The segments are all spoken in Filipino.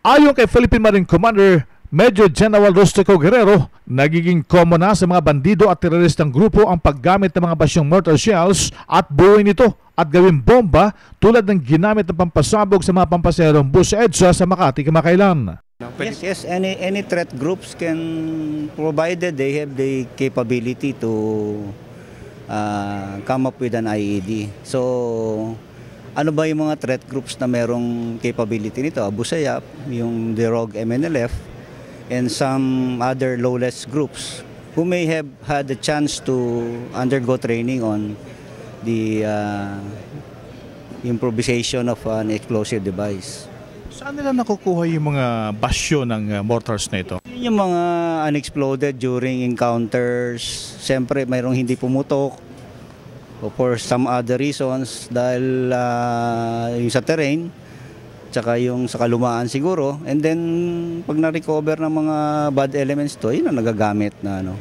Ayon kay Philippine Marine Commander Major General Rustico Guerrero, nagiging common na sa mga bandido at teroristang grupo ang paggamit ng mga basyong mortar shells at buuin ito at gawing bomba tulad ng ginamit ng pampasabog sa mga pampaserong bus sa EDSA sa Makati kamakailan. Yes, any threat groups can, provided they have the capability to come up with an IED. So, ano ba yung mga threat groups na merong capability nito? Abu Sayyaf, yung the Rogue MNLF, and some other lawless groups who may have had the chance to undergo training on the improvisation of an explosive device. Saan nila nakukuha yung mga basyo ng mortars na ito? Yung mga unexploded during encounters, siyempre mayroong hindi pumutok o for some other reasons dahil yung sa terrain, tsaka yung sa kalumaan siguro, and then pag na-recover ng mga bad elements to, yun ang nagagamit na ano.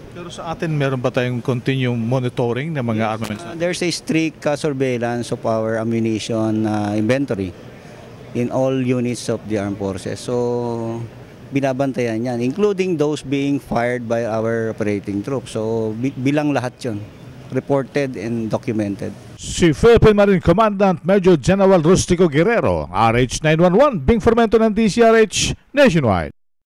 Pero sa atin, meron ba tayong continuing monitoring ng mga armaments? There's a strict surveillance of our ammunition inventory in all units of the armed forces. So, binabantayan yan, including those being fired by our operating troops. So, bilang lahat yun, reported and documented. Si Philippine Marine Commandant Major General Rustico Guerrero, RH 911, Bing Formento ng DCRH Nationwide.